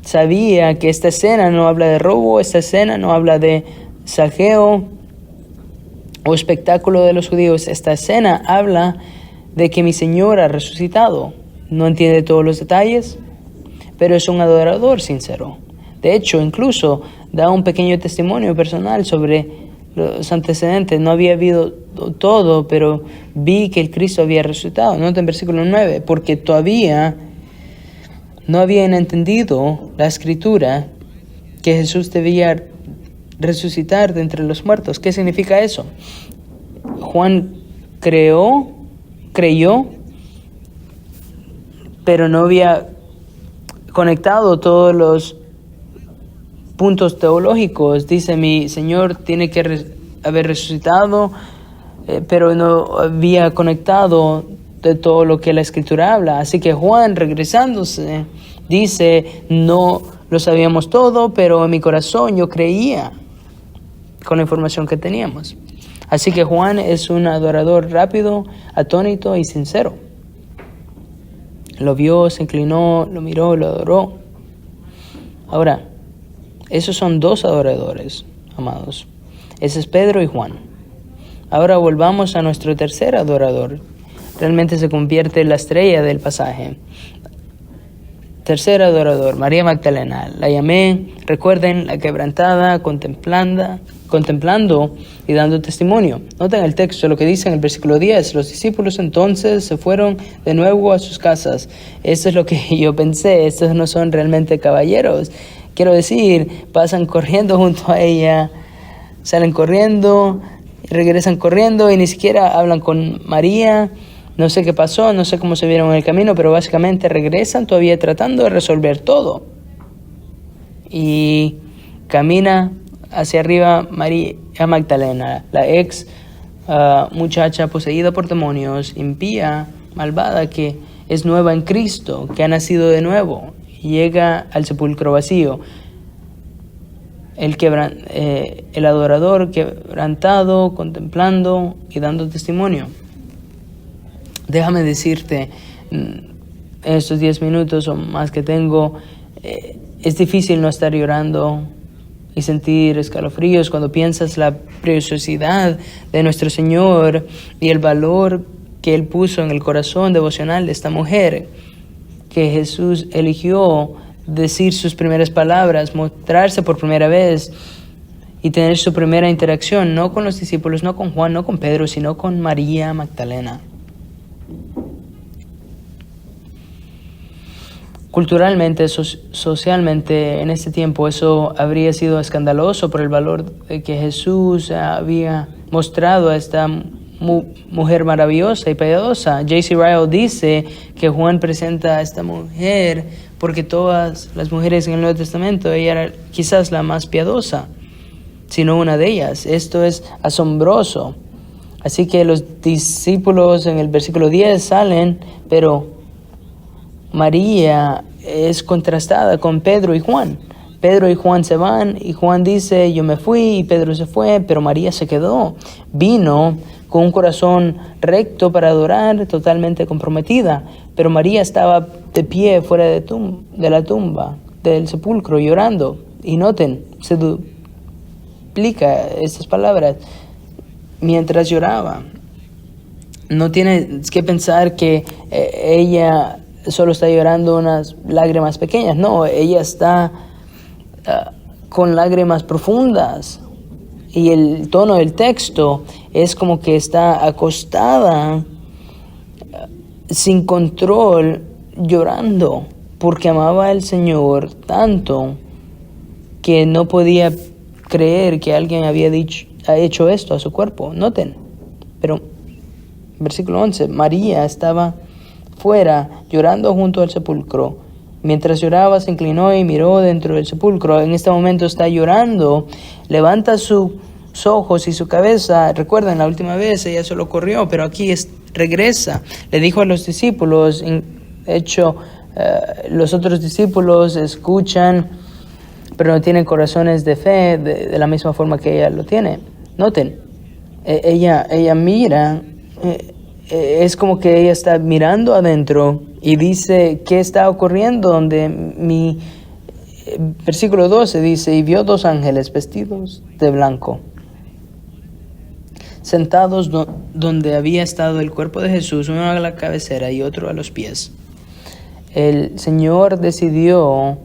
Speaker 1: sabía que esta escena no habla de robo, esta escena no habla de saqueo o espectáculo de los judíos. Esta escena habla de que mi Señor ha resucitado. No entiende todos los detalles, pero es un adorador sincero. De hecho, incluso da un pequeño testimonio personal sobre los antecedentes. No había habido todo, pero vi que el Cristo había resucitado. Nota en versículo 9, porque todavía no habían entendido la Escritura que Jesús debía resucitar de entre los muertos. ¿Qué significa eso? Juan creyó, pero no había conectado todos los puntos teológicos. Dice, mi Señor tiene que haber resucitado, pero no había conectado de todo lo que la Escritura habla. Así que Juan, regresándose, dice, no lo sabíamos todo, pero en mi corazón yo creía con la información que teníamos. Así que Juan es un adorador rápido, atónito y sincero. Lo vio, se inclinó, lo miró, lo adoró. Ahora, esos son dos adoradores, amados. Ese es Pedro y Juan. Ahora volvamos a nuestro tercer adorador. Realmente se convierte en la estrella del pasaje. Tercer adorador, María Magdalena. La llamé, recuerden, la quebrantada, contemplando y dando testimonio. Noten el texto, lo que dice en el versículo 10. Los discípulos entonces se fueron de nuevo a sus casas. Esto es lo que yo pensé. Estos no son realmente caballeros. Quiero decir, pasan corriendo junto a ella, salen corriendo, regresan corriendo y ni siquiera hablan con María. No sé qué pasó, no sé cómo se vieron en el camino, pero básicamente regresan todavía tratando de resolver todo. Y camina hacia arriba María Magdalena, la ex muchacha poseída por demonios, impía, malvada, que es nueva en Cristo, que ha nacido de nuevo. Y llega al sepulcro vacío. El adorador quebrantado, contemplando y dando testimonio. Déjame decirte, en estos 10 minutos o más que tengo, es difícil no estar llorando y sentir escalofríos cuando piensas la preciosidad de nuestro Señor y el valor que Él puso en el corazón devocional de esta mujer, que Jesús eligió decir sus primeras palabras, mostrarse por primera vez y tener su primera interacción, no con los discípulos, no con Juan, no con Pedro, sino con María Magdalena. Culturalmente, socialmente, en este tiempo, eso habría sido escandaloso por el valor que Jesús había mostrado a esta mujer maravillosa y piadosa. J.C. Ryle dice que Juan presenta a esta mujer porque todas las mujeres en el Nuevo Testamento, ella era quizás la más piadosa, sino una de ellas. Esto es asombroso. Así que los discípulos en el versículo 10 salen, pero María es contrastada con Pedro y Juan. Pedro y Juan se van y Juan dice, yo me fui, y Pedro se fue, pero María se quedó. Vino con un corazón recto para adorar, totalmente comprometida, pero María estaba de pie fuera de la tumba, del sepulcro, llorando. Y noten, se duplica estas palabras, mientras lloraba. No tienes que pensar que ella solo está llorando unas lágrimas pequeñas. No, ella está con lágrimas profundas. Y el tono del texto es como que está acostada, sin control, llorando, porque amaba al Señor tanto que no podía creer que alguien ha hecho esto a su cuerpo. Noten, pero versículo 11, María estaba fuera llorando junto al sepulcro. Mientras lloraba se inclinó y miró dentro del sepulcro. En este momento está llorando, levanta sus ojos y su cabeza. Recuerden, la última vez ella solo corrió, pero aquí regresa. Le dijo a los discípulos, de hecho los otros discípulos escuchan, pero no tienen corazones de fe de la misma forma que ella lo tiene. Noten, ella mira, es como que ella está mirando adentro y dice, ¿qué está ocurriendo? Donde versículo 12 dice, y vio 2 ángeles vestidos de blanco, sentados donde había estado el cuerpo de Jesús, uno a la cabecera y otro a los pies. El Señor decidió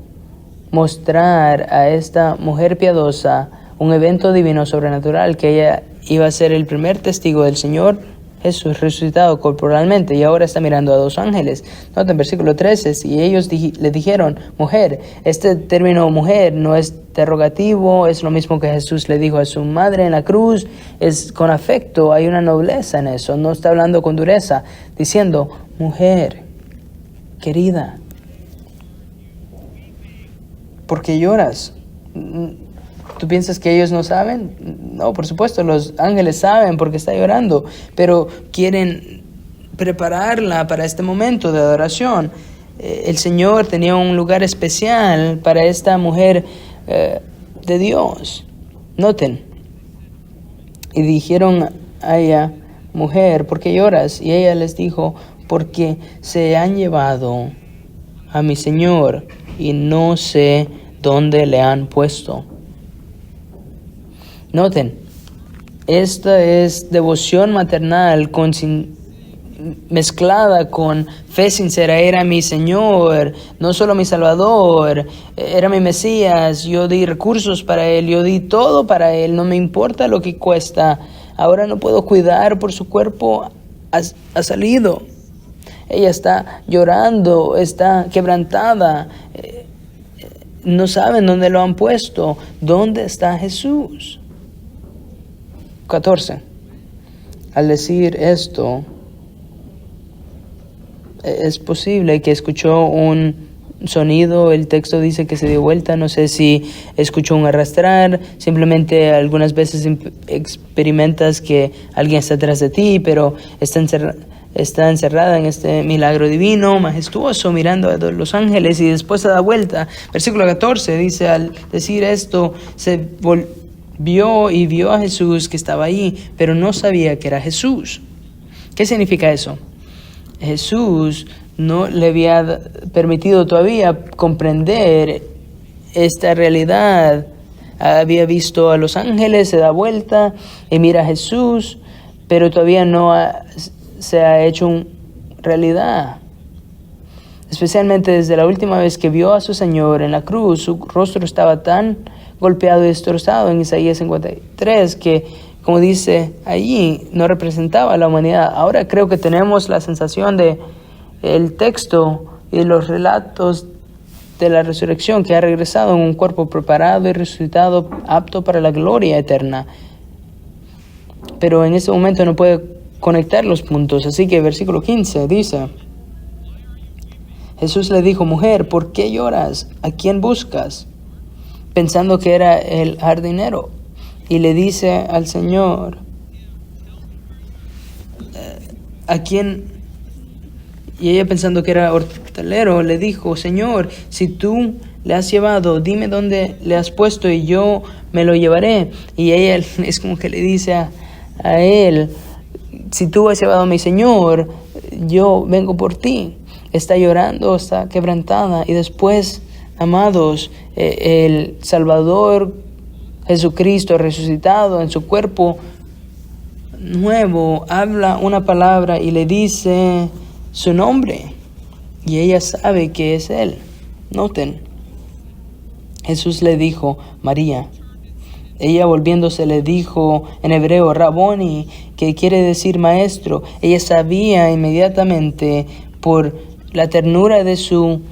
Speaker 1: mostrar a esta mujer piadosa un evento divino sobrenatural, que ella iba a ser el primer testigo del Señor Jesús resucitado corporalmente, y ahora está mirando a 2 ángeles. Nota en versículo 13, y ellos le dijeron, mujer. Este término mujer no es interrogativo, es lo mismo que Jesús le dijo a su madre en la cruz, es con afecto, hay una nobleza en eso, no está hablando con dureza, diciendo, mujer, querida, ¿por qué lloras? ¿Tú piensas que ellos no saben? No, por supuesto, los ángeles saben porque está llorando, pero quieren prepararla para este momento de adoración. El Señor tenía un lugar especial para esta mujer de Dios. Noten, y dijeron a ella, mujer, ¿por qué lloras? Y ella les dijo, porque se han llevado a mi Señor y no sé dónde le han puesto. Noten, esta es devoción maternal mezclada con fe sincera. Era mi Señor, no solo mi Salvador, era mi Mesías. Yo di recursos para Él, yo di todo para Él, no me importa lo que cuesta. Ahora no puedo cuidar por su cuerpo, ha salido. Ella está llorando, está quebrantada. No saben dónde lo han puesto. ¿Dónde está Jesús? 14. Al decir esto, es posible que escuchó un sonido. El texto dice que se dio vuelta. No sé si escuchó un arrastrar. Simplemente algunas veces experimentas que alguien está atrás de ti, pero está encerrada en este milagro divino, majestuoso, mirando a los ángeles, y después se da vuelta. Versículo 14 dice, al decir esto, se volvió y vio a Jesús que estaba ahí, pero no sabía que era Jesús. ¿Qué significa eso? Jesús no le había permitido todavía comprender esta realidad. Había visto a los ángeles, se da vuelta y mira a Jesús, pero todavía no se ha hecho realidad. Especialmente desde la última vez que vio a su Señor en la cruz, su rostro estaba tan golpeado y destrozado en Isaías 53 que, como dice allí, no representaba a la humanidad. Ahora creo que tenemos la sensación de el texto y los relatos de la resurrección, que ha regresado en un cuerpo preparado y resucitado, apto para la gloria eterna. Pero en ese momento no puede conectar los puntos. Así que versículo 15 dice: Jesús le dijo: mujer, ¿por qué lloras? ¿A quién buscas? Pensando que era el jardinero. Y le dice al Señor: ¿a quién? Y ella, pensando que era hortelero, le dijo: Señor, si tú le has llevado, dime dónde le has puesto y yo me lo llevaré. Y ella es como que le dice a él: si tú has llevado a mi Señor, yo vengo por ti. Está llorando, está quebrantada. Y después, amados, el Salvador Jesucristo resucitado en su cuerpo nuevo habla una palabra y le dice su nombre. Y ella sabe que es Él. Noten, Jesús le dijo: María. Ella, volviéndose, le dijo en hebreo: Raboni, que quiere decir maestro. Ella sabía inmediatamente por la ternura de su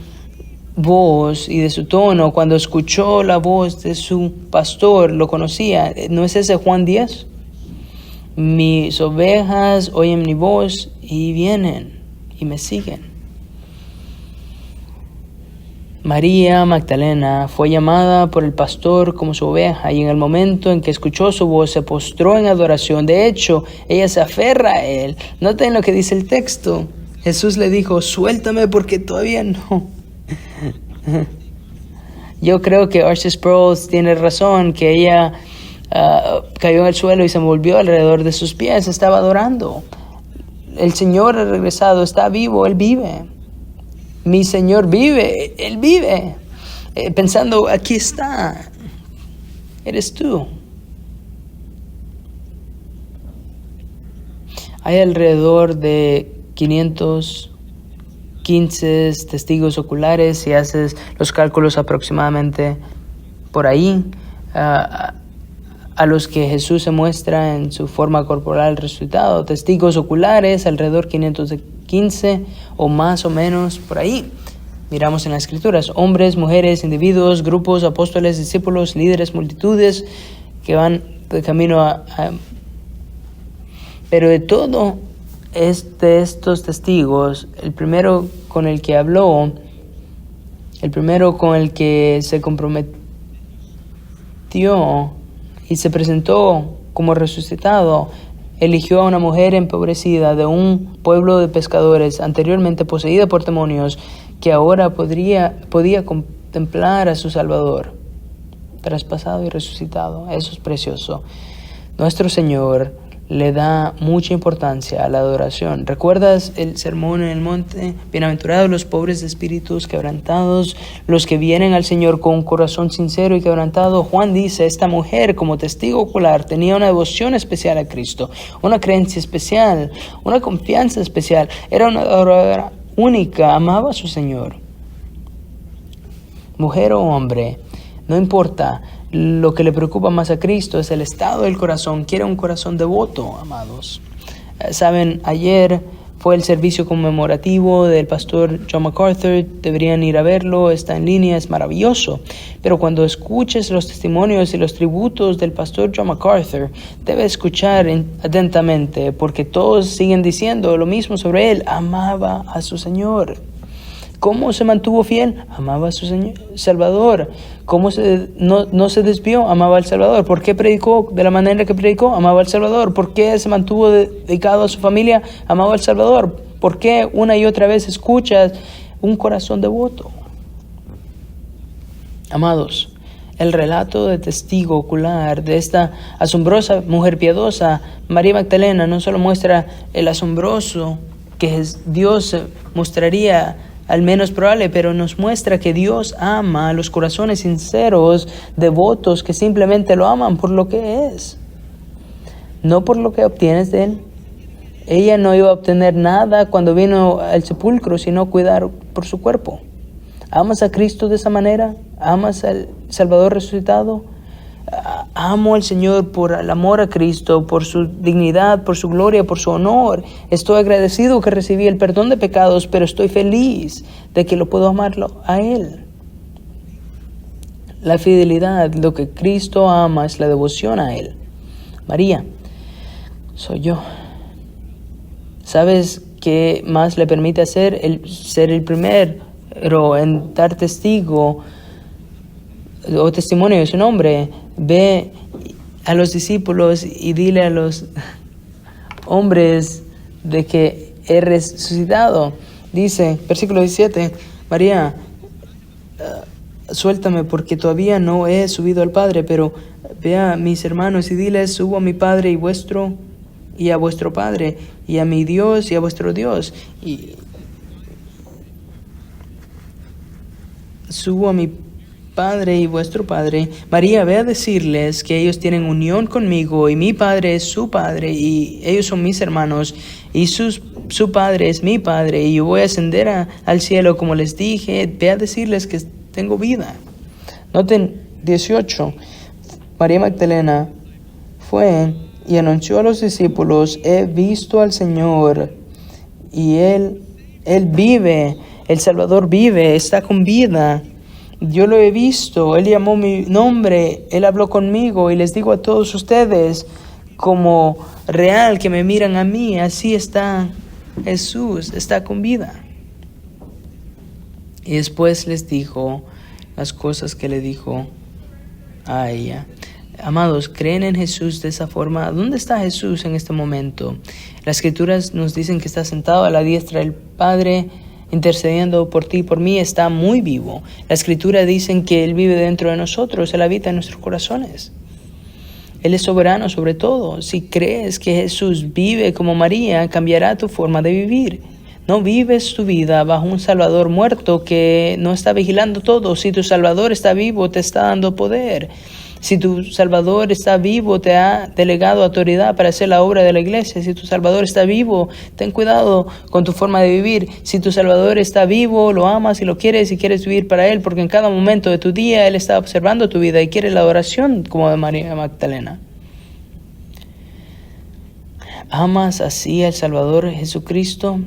Speaker 1: voz y de su tono. Cuando escuchó la voz de su pastor, lo conocía. ¿No es ese Juan 10? Mis ovejas oyen mi voz y vienen y me siguen. María Magdalena fue llamada por el pastor como su oveja, y en el momento en que escuchó su voz se postró en adoración. De hecho, ella se aferra a él. Noten lo que dice el texto. Jesús le dijo: suéltame porque todavía no. Yo creo que R.C. Sproul tiene razón, que ella cayó en el suelo y se envolvió alrededor de sus pies. Estaba adorando. El Señor ha regresado, está vivo, Él vive. Mi Señor vive, Él vive. Pensando: aquí está, eres tú. Hay alrededor de 515 testigos oculares, si haces los cálculos aproximadamente por ahí, a los que Jesús se muestra en su forma corporal resucitado. Testigos oculares, alrededor 515 o más o menos por ahí. Miramos en las Escrituras: hombres, mujeres, individuos, grupos, apóstoles, discípulos, líderes, multitudes que van de camino Pero de todo estos testigos, el primero con el que habló, el primero con el que se comprometió y se presentó como resucitado, eligió a una mujer empobrecida de un pueblo de pescadores, anteriormente poseída por demonios, que ahora podía contemplar a su Salvador, traspasado y resucitado. Eso es precioso. Nuestro Señor le da mucha importancia a la adoración. ¿Recuerdas el sermón en el monte? Bienaventurados los pobres de espíritus quebrantados, los que vienen al Señor con un corazón sincero y quebrantado. Juan dice: esta mujer, como testigo ocular, tenía una devoción especial a Cristo, una creencia especial, una confianza especial. Era una adoradora única, amaba a su Señor. Mujer o hombre, no importa. Lo que le preocupa más a Cristo es el estado del corazón. Quiere un corazón devoto, amados. Saben, ayer fue el servicio conmemorativo del pastor John MacArthur. Deberían ir a verlo, está en línea, es maravilloso. Pero cuando escuches los testimonios y los tributos del pastor John MacArthur, debes escuchar atentamente, porque todos siguen diciendo lo mismo sobre él: amaba a su Señor. ¿Cómo se mantuvo fiel? Amaba a su Señor, Salvador. ¿Cómo no se desvió? Amaba al Salvador. ¿Por qué predicó de la manera que predicó? Amaba al Salvador. ¿Por qué se mantuvo dedicado a su familia? Amaba al Salvador. ¿Por qué una y otra vez escuchas un corazón devoto? Amados, el relato de testigo ocular de esta asombrosa mujer piadosa, María Magdalena, no solo muestra el asombroso que Dios mostraría al menos probable, pero nos muestra que Dios ama a los corazones sinceros, devotos, que simplemente lo aman por lo que es, no por lo que obtienes de Él. Ella no iba a obtener nada cuando vino al sepulcro, sino cuidar por su cuerpo. ¿Amas a Cristo de esa manera? ¿Amas al Salvador resucitado? Amo al Señor por el amor a Cristo, por su dignidad, por su gloria, por su honor. Estoy agradecido que recibí el perdón de pecados, pero estoy feliz de que lo puedo amarlo a Él. La fidelidad, lo que Cristo ama, es la devoción a Él. María, soy yo. ¿Sabes qué más le permite hacer? Ser el primero en dar testigo o testimonio de su nombre. Ve a los discípulos y dile a los hombres de que he resucitado. Dice, versículo 17, María, suéltame porque todavía no he subido al Padre, pero ve a mis hermanos y diles, subo a mi Padre y a vuestro Padre, y a mi Dios y a vuestro Dios. Y subo a mi Padre y vuestro Padre. María, ve a decirles que ellos tienen unión conmigo y mi Padre es su Padre y ellos son mis hermanos y su Padre es mi Padre y yo voy a ascender al cielo como les dije. Ve a decirles que tengo vida. Noten 18. María Magdalena fue y anunció a los discípulos, he visto al Señor y Él vive, el Salvador vive, está con vida. Yo lo he visto, Él llamó mi nombre, Él habló conmigo y les digo a todos ustedes como real que me miran a mí, así está Jesús, está con vida. Y después les dijo las cosas que le dijo a ella. Amados, ¿creen en Jesús de esa forma? ¿Dónde está Jesús en este momento? Las Escrituras nos dicen que está sentado a la diestra del Padre, intercediendo por ti y por mí, está muy vivo. La Escritura dicen que Él vive dentro de nosotros, Él habita en nuestros corazones. Él es soberano sobre todo. Si crees que Jesús vive como María, cambiará tu forma de vivir. No vives tu vida bajo un Salvador muerto que no está vigilando todo. Si tu Salvador está vivo, te está dando poder. Si tu Salvador está vivo, te ha delegado autoridad para hacer la obra de la iglesia. Si tu Salvador está vivo, ten cuidado con tu forma de vivir. Si tu Salvador está vivo, lo amas y lo quieres y quieres vivir para Él, porque en cada momento de tu día Él está observando tu vida y quiere la adoración como de María Magdalena. ¿Amas así al Salvador Jesucristo?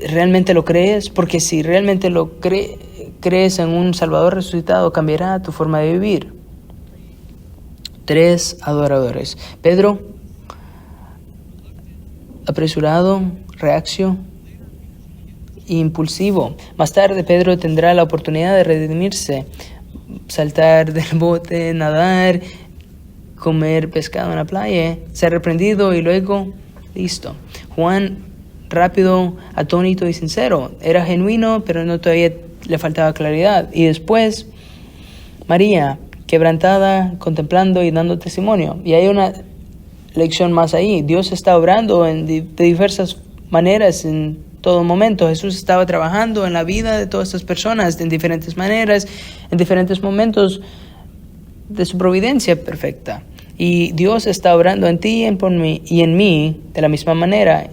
Speaker 1: ¿Realmente lo crees? Porque si realmente lo crees en un Salvador resucitado, cambiará tu forma de vivir. 3 adoradores. Pedro, apresurado, reaccio, impulsivo. Más tarde Pedro tendrá la oportunidad de redimirse, saltar del bote, nadar, comer pescado en la playa, ser reprendido y luego listo. Juan, rápido, atónito y sincero. Era genuino, pero no todavía le faltaba claridad. Y después, María, quebrantada, contemplando y dando testimonio. Y hay una lección más ahí. Dios está obrando de diversas maneras en todo momento. Jesús estaba trabajando en la vida de todas estas personas en diferentes maneras, en diferentes momentos de su providencia perfecta. Y Dios está obrando en ti y en mí de la misma manera.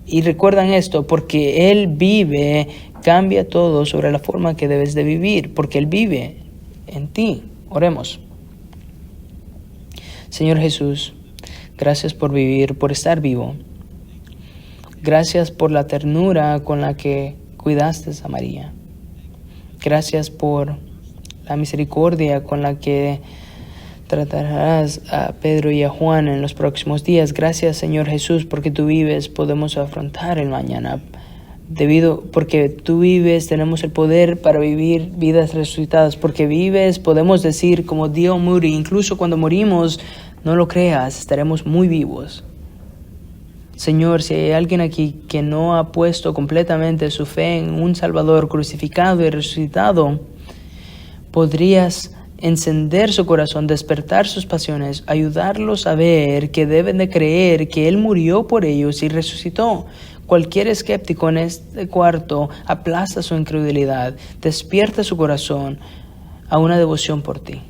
Speaker 1: Y recuerdan esto, porque Él vive, cambia todo sobre la forma que debes de vivir, porque Él vive en ti. Oremos. Señor Jesús, gracias por vivir, por estar vivo. Gracias por la ternura con la que cuidaste a María. Gracias por la misericordia con la que tratarás a Pedro y a Juan en los próximos días. Gracias, Señor Jesús, porque tú vives, podemos afrontar el mañana. Porque tú vives, tenemos el poder para vivir vidas resucitadas. Porque vives, podemos decir como D.L. Moody, incluso cuando morimos, no lo creas, estaremos muy vivos. Señor, si hay alguien aquí que no ha puesto completamente su fe en un Salvador crucificado y resucitado, podrías encender su corazón, despertar sus pasiones, ayudarlos a ver que deben de creer que Él murió por ellos y resucitó. Cualquier escéptico en este cuarto aplaza su incredulidad, despierta su corazón a una devoción por ti.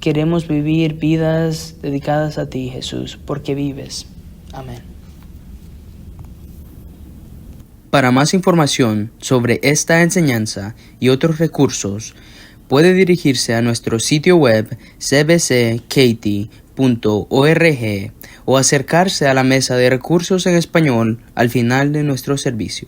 Speaker 1: Queremos vivir vidas dedicadas a ti, Jesús, porque vives. Amén.
Speaker 2: Para más información sobre esta enseñanza y otros recursos, puede dirigirse a nuestro sitio web cbckaty.org o acercarse a la mesa de recursos en español al final de nuestro servicio.